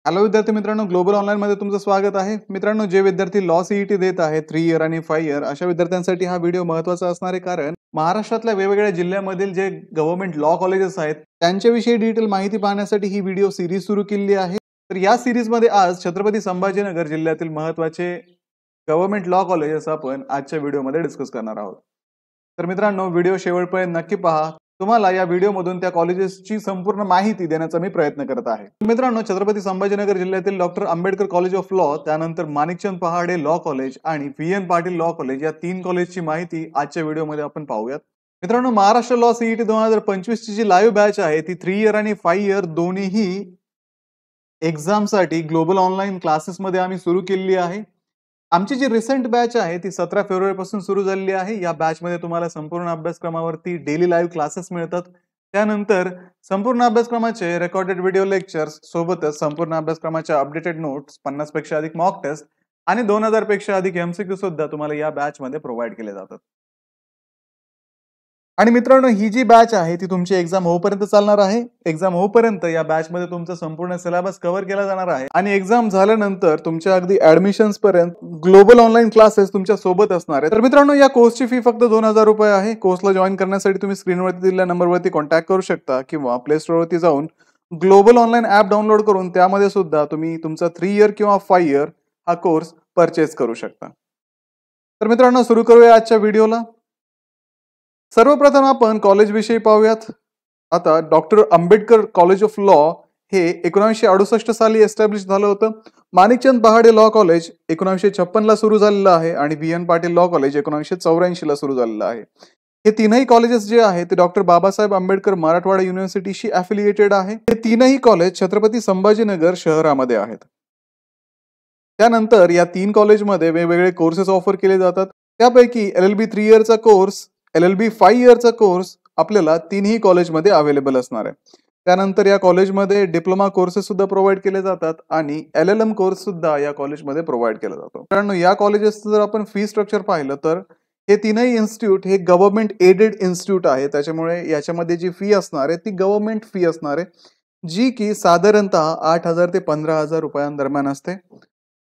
Hello विद्यार्थी मित्रांनो, global online मध्ये तुमचं स्वागत आहे. मित्रांनो, जे विद्यार्थी लॉ सीईटी देत आहेत 3 इयर आणि 5 इयर अशा विद्यार्थ्यांसाठी हा व्हिडिओ महत्त्वाचा असणार आहे. कारण महाराष्ट्रातल्या वेगवेगळ्या जिल्ह्यामधील जे गव्हर्नमेंट लॉ कॉलेजेस आहेत त्यांच्याविषयी डिटेल माहिती पाहण्यासाठी ही व्हिडिओ सिरीज सुरू केली आहे. तर या सिरीजमध्ये आज छत्रपती संभाजीनगर जिल्ह्यातील महत्त्वाचे गव्हर्नमेंट लॉ कॉलेजेस आपण आजच्या व्हिडिओमध्ये डिस्कस करणार आहोत. तर मित्रांनो, व्हिडिओ शेवटपर्यंत नक्की पहा. तुम्हाला या व्हिडिओमधून त्या कॉलेजेसची संपूर्ण माहिती देण्याचा मी प्रयत्न करत आहे. मित्रांनो, छत्रपती संभाजीनगर जिल्ह्यातील doctor Ambedkar college of law, त्यानंतर माणिकचंद पहाडे लॉ कॉलेज आणि VN पाटील लॉ कॉलेज या 3 कॉलेजची माहिती आजच्या व्हिडिओमध्ये आपण पाहूयात. मित्रांनो, महाराष्ट्र लॉ सीईटी 2025 ची जी लाईव्ह बॅच आहे ती 3 इयर आणि 5 इयर दोन्ही एक्झामसाठी ग्लोबल ऑनलाईन क्लासेसमध्ये आम्ही सुरू केलेली आहे. आमची जी रिसेंट बॅच आहे ती 17 फेब्रुवारी पासून सुरू झालेली आहे. या बॅच मध्ये तुम्हाला संपूर्ण अभ्यासक्रमावरती डेली लाईव्ह क्लासेस मिळतात. त्यानंतर संपूर्ण अभ्यासक्रमाचे रेकॉर्डेड व्हिडिओ लेक्चर्स सोबतच संपूर्ण अभ्यासक्रमाच्या अपडेटेड नोट्स, 50 पेक्षा अधिक मॉक टेस्ट आणि 2000 पेक्षा अधिक MCQ सुद्धा तुम्हाला या बॅच मध्ये प्रोव्हाइड केले जातात. आणि मित्रांनो, ही जी बॅच आहे ती तुमची एक्झाम होईपर्यंत चालणार आहे. एक्झाम होईपर्यंत या बॅच मध्ये तुमचा संपूर्ण सिलेबस कव्हर केला जाणार आहे आणि एक्झाम झाल्यानंतर तुमच्या अगदी ऍडमिशन्स पर्यंत ग्लोबल ऑनलाईन क्लासेस तुमच्या सोबत असणार आहे. तर मित्रांनो, या कोर्सची फी फक्त 2000 रुपये आहे. कोर्सला जॉईन करण्यासाठी तुम्ही स्क्रीनवरती दिलेल्या नंबरवरती कॉन्टॅक्ट करू शकता किंवा प्ले स्टोअरवरती जाऊन ग्लोबल ऑनलाईन ऍप डाउनलोड करून त्यामध्ये सुद्धा तुम्ही तुमचा 3 इयर किंवा 5 इयर हा कोर्स परचेस करू शकता. तर मित्रांनो, सुरू करूया आजच्या व्हिडिओला. सर्वप्रथम आपण कॉलेज विषयी पाहूयात. आता doctor Ambedkar college of law हे 1968 साली एस्टॅब्लिश झालं होतं. माणिकचंद पहाडे लॉ कॉलेज 1956 ला सुरू झालेलं आहे आणि VN पाटील लॉ कॉलेज 1984 ला सुरू झालेलं आहे. हे तीनही कॉलेजेस जे आहेत ते डॉक्टर बाबासाहेब आंबेडकर मराठवाडा युनिव्हर्सिटीशी अफिलिएटेड आहे. हे तीनही कॉलेज छत्रपती संभाजीनगर शहरामध्ये आहेत. त्यानंतर या 3 कॉलेजमध्ये वेगवेगळे कोर्सेस ऑफर केले जातात. त्यापैकी LLB 3 इयरचा कोर्स, LLB 5 इयरचा कोर्स आपल्याला तीनही कॉलेजमध्ये अवेलेबल असणार आहे. त्यानंतर या कॉलेजमध्ये डिप्लोमा कोर्सेस सुद्धा प्रोव्हाइड केले जातात आणि LLM कोर्स सुद्धा या कॉलेजमध्ये प्रोव्हाइड केला जातो. मित्रांनो, या कॉलेजेसचं जर आपण फी स्ट्रक्चर पाहिलं तर हे तीनही इन्स्टिट्यूट हे गव्हर्नमेंट एडेड इन्स्टिट्यूट आहे. त्याच्यामुळे याच्यामध्ये जी फी असणार आहे ती गव्हर्नमेंट फी असणार आहे, जी की साधारणतः 8,000 ते 15,000 रुपयांदरम्यान असते.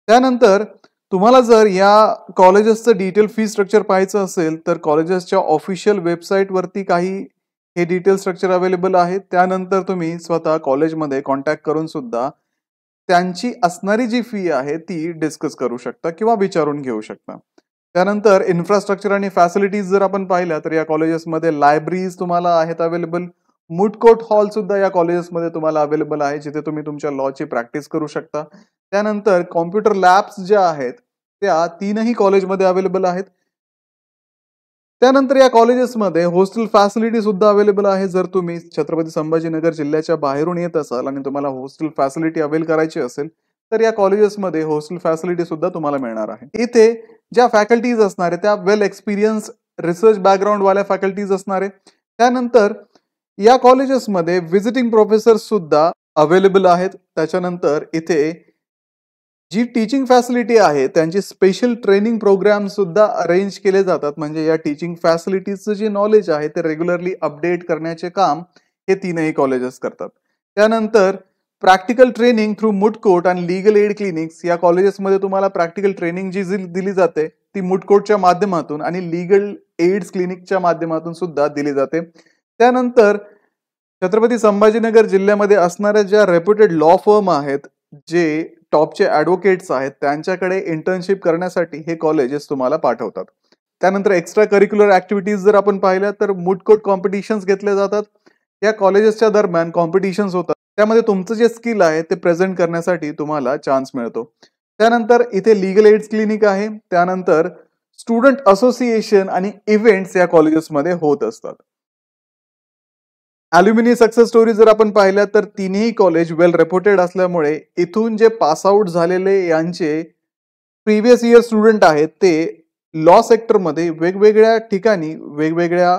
त्यानंतर तुम्हाला जर या कॉलेजेसचं डिटेल फी स्ट्रक्चर पाहायचं असेल तर कॉलेजेसच्या ऑफिशियल वेबसाईटवरती काही हे डिटेल स्ट्रक्चर अवेलेबल आहे. त्यानंतर तुम्ही स्वतः कॉलेजमध्ये कॉन्टॅक्ट करून सुद्धा त्यांची असणारी जी फी आहे ती डिस्कस करू शकता किंवा विचारून घेऊ शकता. त्यानंतर इन्फ्रास्ट्रक्चर आणि फॅसिलिटीज जर आपण पाहिल्या तर या कॉलेजेसमध्ये लायब्ररीज तुम्हाला आहेत अवेलेबल. मूड कोर्ट हॉल सुद्धा या कॉलेजेसमध्ये तुम्हाला अवेलेबल आहे, जिथे तुम्ही तुमच्या लॉची प्रॅक्टिस करू शकता. त्यानंतर कॉम्प्युटर लॅब्स ज्या आहेत त्या तीनही कॉलेजमध्ये अवेलेबल आहेत. त्यानंतर या कॉलेजेसमध्ये हॉस्टेल फॅसिलिटी सुद्धा अवेलेबल आहे. जर तुम्ही छत्रपती संभाजीनगर जिल्ह्याच्या बाहेरून येत असाल आणि तुम्हाला हॉस्टेल फॅसिलिटी अवेल करायची असेल तर या कॉलेजेसमध्ये हॉस्टेल फॅसिलिटी सुद्धा तुम्हाला मिळणार आहे. इथे ज्या फॅकल्टीज असणार आहे त्या वेल एक्सपिरियन्स रिसर्च बॅकग्राऊंड वाल्या फॅकल्टीज असणार आहे. त्यानंतर या कॉलेजेसमध्ये व्हिजिटिंग प्रोफेसर्स सुद्धा अवेलेबल आहेत. त्याच्यानंतर इथे जी टीचिंग फॅसिलिटी आहे त्यांची स्पेशल ट्रेनिंग प्रोग्राम सुद्धा अरेंज केले जातात. म्हणजे या टीचिंग फॅसिलिटीजचं जे नॉलेज आहे ते रेग्युलरली अपडेट करण्याचे काम हे तीनही कॉलेजेस करतात. त्यानंतर practical training through moot court आणि लीगल एड क्लिनिक्स या कॉलेजेसमध्ये तुम्हाला प्रॅक्टिकल ट्रेनिंग जी दिली जाते ती मूड कोर्टच्या माध्यमातून आणि लीगल एड्स क्लिनिकच्या माध्यमातून सुद्धा दिली जाते. त्यानंतर छत्रपती संभाजीनगर जिल्ह्यामध्ये असणाऱ्या ज्या रेप्युटेड लॉ फर्म आहेत, जे टॉपचे ऍडव्होकेट्स आहेत, त्यांच्याकडे इंटर्नशिप करण्यासाठी हे कॉलेजेस तुम्हाला पाठवतात. त्यानंतर एक्स्ट्रा करिक्युलर ऍक्टिव्हिटीज जर आपण पाहिल्या तर मूड कोर्ट कॉम्पिटिशन्स घेतले जातात. या कॉलेजेसच्या दरम्यान कॉम्पिटिशन्स होतात, त्यामध्ये तुमचं जे स्किल आहे ते प्रेझेंट करण्यासाठी तुम्हाला चान्स मिळतो. त्यानंतर इथे लीगल एड्स क्लिनिक आहे. त्यानंतर स्टुडंट असोसिएशन आणि इव्हेंट्स या कॉलेजेसमध्ये होत असतात. अल्युमिनी सक्सेस स्टोरी जर आपण पाहिल्या तर तीनही कॉलेज वेल रेप्युटेड असल्यामुळे इथून जे पास आउट झालेले यांचे प्रिव्हियस इयर स्टुडंट आहेत ते लॉ सेक्टरमध्ये वेगवेगळ्या ठिकाणी वेगवेगळ्या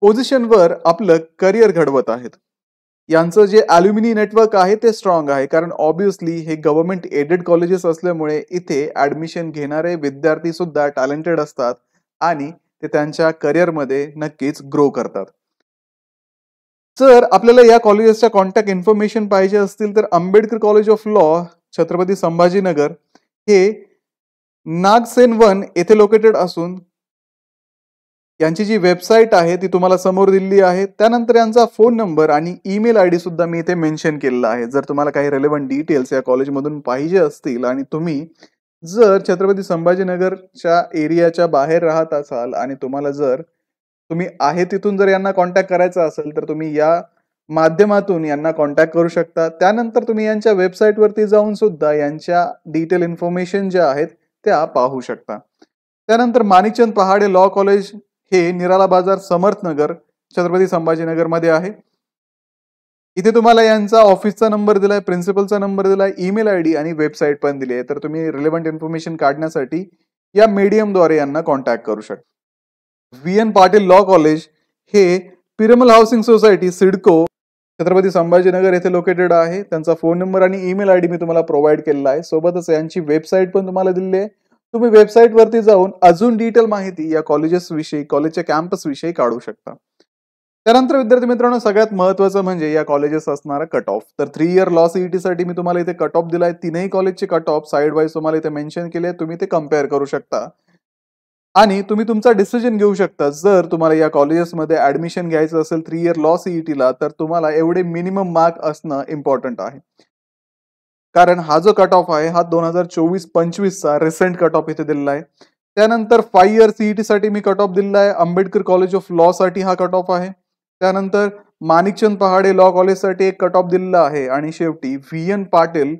पोझिशनवर आपलं करिअर घडवत आहेत. यांचं जे अल्युमिनी नेटवर्क आहे ते स्ट्रॉंग आहे, कारण ऑब्विसली हे गव्हर्नमेंट एडेड कॉलेजेस असल्यामुळे इथे ऍडमिशन घेणारे विद्यार्थी सुद्धा टॅलेंटेड असतात आणि ते त्यांच्या करिअरमध्ये नक्कीच ग्रो करतात. जर आपल्याला या कॉलेजेसच्या कॉन्टॅक्ट इन्फॉर्मेशन पाहिजे असतील तर Ambedkar college of law Chhatrapati Sambhajinagar हे नागसेन 1 येथे लोकेटेड असून यांची जी वेबसाईट आहे ती तुम्हाला समोर दिलेली आहे. त्यानंतर यांचा फोन नंबर आणि ईमेल आयडी सुद्धा मी इथे मेन्शन केलेला आहे. जर तुम्हाला काही रेलेव्हंट डिटेल्स या कॉलेजमधून पाहिजे असतील आणि तुम्ही जर छत्रपती संभाजीनगरच्या एरियाच्या बाहेर राहत असाल आणि तुम्हाला जर तुम्ही आहे तिथून जर यांना कॉन्टॅक्ट करायचा असेल तर तुम्ही या माध्यमातून यांना कॉन्टॅक्ट करू शकता. त्यानंतर तुम्ही यांच्या वेबसाईटवरती जाऊन सुद्धा यांच्या डिटेल इन्फॉर्मेशन ज्या आहेत त्या पाहू शकता. त्यानंतर माणिकचंद पहाडे लॉ कॉलेज हे निराला बाजार समर्थनगर छत्रपती संभाजीनगर मध्ये आहे. इथे तुम्हाला यांचा ऑफिसचा नंबर दिलाय, प्रिन्सिपलचा नंबर दिलाय, ईमेल आयडी आणि वेबसाईट पण दिली आहे. तर तुम्ही रिलेव्हंट इन्फॉर्मेशन काढण्यासाठी या मीडियमद्वारे यांना कॉन्टॅक्ट करू शकता. VN पाटील लॉ कॉलेज हे पिरमल हाऊसिंग सोसायटी सिडको छत्रपती संभाजीनगर येथे लोकेटेड आहे. त्यांचा फोन नंबर आणि ईमेल आयडी मी तुम्हाला प्रोव्हाइड केलेला आहे. सोबतच यांची वेबसाईट पण तुम्हाला दिलेली आहे. तुम्ही वेबसाईट वरती जाऊन अजून डिटेल माहिती या कॉलेजेस विषयी, कॉलेजच्या कॅम्पस विषयी काढू शकता. त्यानंतर विद्यार्थी मित्रांनो सगळ्यात महत्वाचं म्हणजे या कॉलेजेस असणारा कट ऑफ. तर 3 इयर लॉ सीईटी साठी मी तुम्हाला इथे कट ऑफ दिलाय. तीनही कॉलेजचे कट ऑफ साइड वाईज तुम्हाला इथे मेन्शन केले. तुम्ही ते कम्पेअर करू शकता आणि तुम्ही तुमचा डिसिजन घेऊ शकता. जर तुम्हाला या कॉलेजेसमध्ये ऍडमिशन घ्यायचं असेल 3 इयर लॉ सीईटीला तर तुम्हाला एवढे मिनिमम मार्क असणं इम्पॉर्टंट आहे. कारण हा जो कट ऑफ आहे हा 2024-25 चा रिसेंट कट ऑफ इथे दिलेला आहे. त्यानंतर 5 इयर सीईटी साठी मी कट ऑफ दिलेला आहे. आंबेडकर कॉलेज ऑफ लॉ साठी हा कट ऑफ आहे. त्यानंतर माणिकचंद पहाडे लॉ कॉलेज साठी एक कट ऑफ दिलेला आहे आणि शेवटी VN पाटील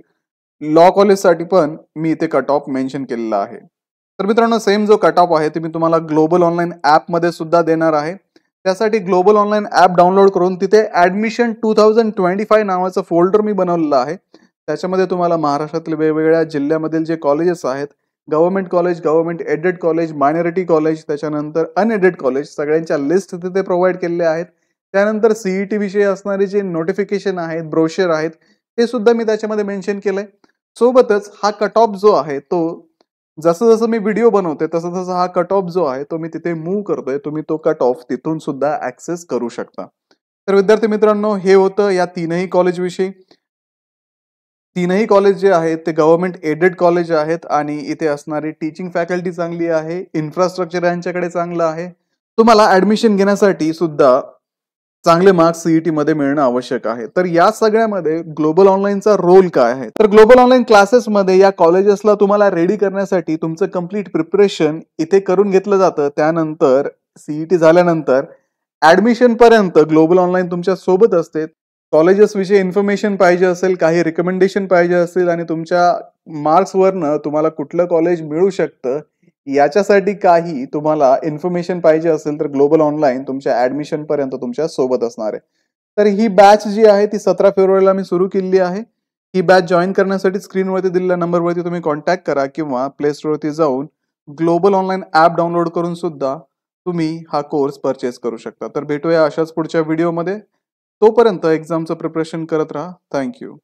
लॉ कॉलेज साठी पण मी इथे कट ऑफ मेन्शन केलेला आहे. तर मित्रांनो सेम जो कट ऑफ आहे ते मी तुम्हाला ग्लोबल ऑनलाईन ऍप मध्ये सुद्धा देणार आहे. त्यासाठी ग्लोबल ऑनलाईन ऍप डाउनलोड करून तिथे ऍडमिशन 2025 नावाचं फोल्डर मी बनवलेलं आहे. त्याच्यामध्ये तुम्हाला महाराष्ट्रातील वेगवेगळ्या जिल्ह्यामधील जे कॉलेजेस आहेत, government college, government aided college, minority college, त्याच्यानंतर अनएडेड कॉलेज सगळ्यांच्या लिस्ट तिथे प्रोव्हाइड केलेल्या आहेत. त्यानंतर सीईटी विषयी असणारे जे नोटिफिकेशन आहेत, ब्रोशर आहेत ते सुद्धा मी त्याच्यामध्ये मेन्शन केलंय. सोबतच हा कट ऑफ जो आहे तो जसं जसं मी व्हिडिओ बनवते तसं तसं हा कट ऑफ जो आहे तो मी तिथे मूव्ह करतोय. तुम्ही तो कट ऑफ तिथून सुद्धा ऍक्सेस करू शकता. तर विद्यार्थी मित्रांनो हे होतं या तीनही कॉलेज विषयी. तीनही कॉलेज जे आहेत ते गव्हर्नमेंट एडेड कॉलेज आहेत आणि इथे असणारी टीचिंग फॅकल्टी चांगली आहे, इन्फ्रास्ट्रक्चर यांच्याकडे चांगलं आहे. तुम्हाला ऍडमिशन घेण्यासाठी सुद्धा चांगले मार्क्स सीईटी मध्ये मिळणं आवश्यक आहे. तर या सगळ्यामध्ये ग्लोबल ऑनलाईनचा रोल काय आहे? तर ग्लोबल ऑनलाईन क्लासेसमध्ये या कॉलेजेसला तुम्हाला रेडी करण्यासाठी तुमचं कम्प्लीट प्रिपरेशन इथे करून घेतलं जातं. त्यानंतर सीईटी झाल्यानंतर ऍडमिशन पर्यंत ग्लोबल ऑनलाईन तुमच्या सोबत असते. कॉलेजेस विषयी इन्फॉर्मेशन पाहिजे असेल, काही रिकमेंडेशन पाहिजे असेल आणि तुमच्या मार्क्सवरनं तुम्हाला कुठलं कॉलेज मिळू शकतं याच्यासाठी काही तुम्हाला इन्फॉर्मेशन पाहिजे असेल तर ग्लोबल ऑनलाईन तुमच्या ऍडमिशन पर्यंत तुमच्या सोबत असणार आहे. तर ही बॅच जी आहे ती 17 फेब्रुवारीला मी सुरू केली आहे. ही बॅच जॉईन करण्यासाठी स्क्रीनवरती दिलेल्या नंबरवरती तुम्ही कॉन्टॅक्ट करा किंवा प्ले स्टोरवरती जाऊन ग्लोबल ऑनलाईन ऍप डाउनलोड करून सुद्धा तुम्ही हा कोर्स परचेस करू शकता. तर भेटूया अशाच पुढच्या व्हिडिओमध्ये. तोपर्यंत एक्झामचं प्रिपरेशन करत राहा. थँक्यू.